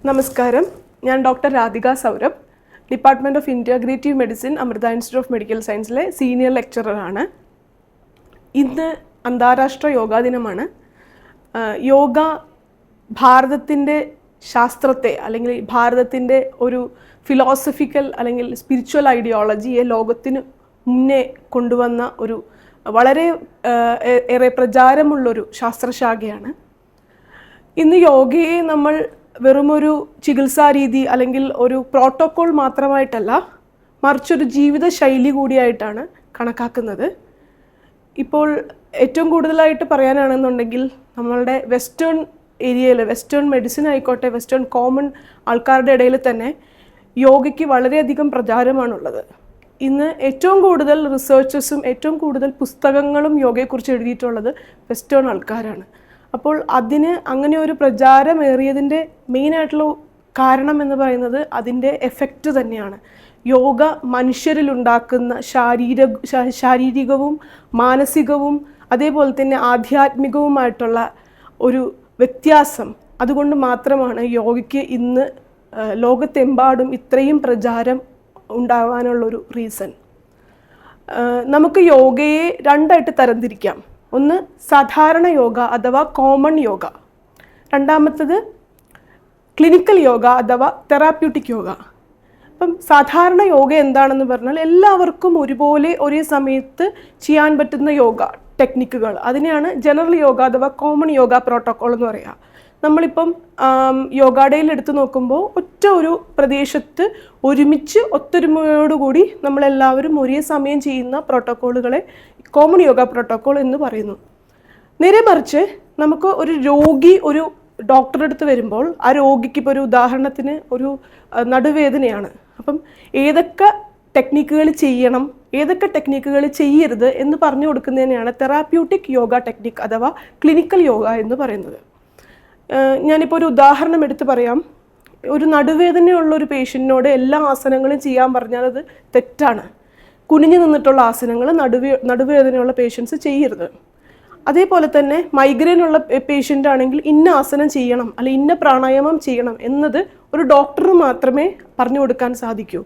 നമസ്കാരം, ഞാൻ doctor Radhika Saurabh, department of integrative medicine, Amrita institute of medical സയൻസിലെ സീനിയർ ലെക്ചററാണ്. ഇന്ന് അന്താരാഷ്ട്ര യോഗാ ദിനമാണ്. യോഗ ഭാരതത്തിൻ്റെ ശാസ്ത്രത്തെ അല്ലെങ്കിൽ ഭാരതത്തിൻ്റെ ഒരു ഫിലോസഫിക്കൽ അല്ലെങ്കിൽ സ്പിരിച്വൽ ഐഡിയോളജിയെ ലോകത്തിന് മുന്നേ കൊണ്ടുവന്ന ഒരു വളരെ ഏറെ പ്രചാരമുള്ളൊരു ശാസ്ത്രശാഖയാണ്. ഇന്ന് യോഗയെ നമ്മൾ വെറുമൊരു ചികിത്സാ രീതി അല്ലെങ്കിൽ ഒരു പ്രോട്ടോക്കോൾ മാത്രമായിട്ടല്ല, മറിച്ചൊരു ജീവിതശൈലി കൂടിയായിട്ടാണ് കണക്കാക്കുന്നത്. ഇപ്പോൾ ഏറ്റവും കൂടുതലായിട്ട് പറയാനാണെന്നുണ്ടെങ്കിൽ നമ്മളുടെ വെസ്റ്റേൺ ഏരിയയിൽ, വെസ്റ്റേൺ മെഡിസിൻ ആയിക്കോട്ടെ, വെസ്റ്റേൺ കോമൺ ആൾക്കാരുടെ ഇടയിൽ തന്നെ യോഗയ്ക്ക് വളരെയധികം പ്രചാരമാണുള്ളത്. ഇന്ന് ഏറ്റവും കൂടുതൽ റിസർച്ചസും ഏറ്റവും കൂടുതൽ പുസ്തകങ്ങളും യോഗയെക്കുറിച്ച് എഴുതിയിട്ടുള്ളത് വെസ്റ്റേൺ ആൾക്കാരാണ്. അപ്പോൾ അതിന് അങ്ങനെ ഒരു പ്രചാരമേറിയതിൻ്റെ മെയിനായിട്ടുള്ള കാരണം എന്ന് പറയുന്നത് അതിൻ്റെ എഫക്റ്റ് തന്നെയാണ്. യോഗ മനുഷ്യരിലുണ്ടാക്കുന്ന ശാരീരികവും മാനസികവും അതേപോലെ തന്നെ ആധ്യാത്മികവുമായിട്ടുള്ള ഒരു വ്യത്യാസം, അതുകൊണ്ട് മാത്രമാണ് യോഗയ്ക്ക് ഇന്ന് ലോകത്തെമ്പാടും ഇത്രയും പ്രചാരം ഉണ്ടാവാനുള്ളൊരു റീസൺ. നമുക്ക് യോഗയെ രണ്ടായിട്ട് തരംതിരിക്കാം. ഒന്ന് സാധാരണ യോഗ അഥവാ കോമൺ യോഗ, രണ്ടാമത്തത് ക്ലിനിക്കൽ യോഗ അഥവാ തെറാപ്യൂട്ടിക് യോഗ. അപ്പം സാധാരണ യോഗ എന്താണെന്ന് പറഞ്ഞാൽ എല്ലാവർക്കും ഒരുപോലെ ഒരേ സമയത്ത് ചെയ്യാൻ പറ്റുന്ന യോഗ ടെക്നിക്കുകൾ, അതിനെയാണ് ജനറൽ യോഗ അഥവാ കോമൺ യോഗ പ്രോട്ടോക്കോൾ എന്ന് പറയുക. നമ്മളിപ്പം യോഗ ഡേയിൽ എടുത്തു നോക്കുമ്പോൾ ഒറ്റ ഒരു പ്രദേശത്ത് ഒരുമിച്ച് ഒത്തൊരുമയോടുകൂടി നമ്മളെല്ലാവരും ഒരേ സമയം ചെയ്യുന്ന പ്രോട്ടോക്കോളുകളെ കോമൺ യോഗ പ്രോട്ടോക്കോൾ എന്ന് പറയുന്നു. നേരെ മറിച്ച് നമുക്ക് ഒരു രോഗി ഒരു ഡോക്ടറുടെ അടുത്ത് വരുമ്പോൾ ആ രോഗിക്ക് ഇപ്പോൾ ഒരു ഉദാഹരണത്തിന് ഒരു നടുവേദനയാണ്. അപ്പം ഏതൊക്കെ ടെക്നിക്കുകൾ ചെയ്യണം, ഏതൊക്കെ ടെക്നിക്കുകൾ ചെയ്യരുത് എന്ന് പറഞ്ഞു കൊടുക്കുന്നതിനെയാണ് തെറാപ്യൂട്ടിക് യോഗ ടെക്നിക് അഥവാ ക്ലിനിക്കൽ യോഗ എന്ന് പറയുന്നത്. ഞാനിപ്പോൾ ഒരു ഉദാഹരണം എടുത്ത് പറയാം. ഒരു നടുവേദനയുള്ള ഒരു പേഷ്യൻറ്റിനോട് എല്ലാ ആസനങ്ങളും ചെയ്യാൻ പറഞ്ഞാൽ അത് തെറ്റാണ്. കുനിഞ്ഞു നിന്നിട്ടുള്ള ആസനങ്ങൾ നടുവേദനയുള്ള പേഷ്യൻസ് ചെയ്യരുത്. അതേപോലെ തന്നെ മൈഗ്രെയിൻ ഉള്ള പേഷ്യൻ്റ് ആണെങ്കിൽ ഇന്ന ആസനം ചെയ്യണം അല്ലെങ്കിൽ ഇന്ന പ്രാണായാമം ചെയ്യണം എന്നത് ഒരു ഡോക്ടറിന് മാത്രമേ പറഞ്ഞു കൊടുക്കാൻ സാധിക്കൂ.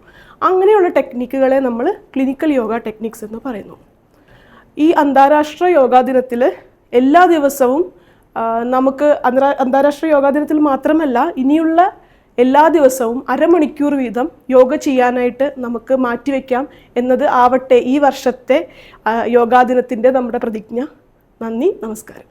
അങ്ങനെയുള്ള ടെക്നിക്കുകളെ നമ്മൾ ക്ലിനിക്കൽ യോഗ ടെക്നിക്സ് എന്ന് പറയുന്നു. ഈ അന്താരാഷ്ട്ര യോഗാ ദിനത്തിൽ എല്ലാ ദിവസവും നമുക്ക് അന്താരാഷ്ട്ര യോഗാ ദിനത്തിൽ മാത്രമല്ല ഇനിയുള്ള എല്ലാ ദിവസവും അരമണിക്കൂർ വീതം യോഗ ചെയ്യാനായിട്ട് നമുക്ക് മാറ്റിവെക്കാം എന്നത് ആവട്ടെ ഈ വർഷത്തെ യോഗാ ദിനത്തിൻ്റെ നമ്മുടെ പ്രതിജ്ഞ. നന്ദി, നമസ്കാരം.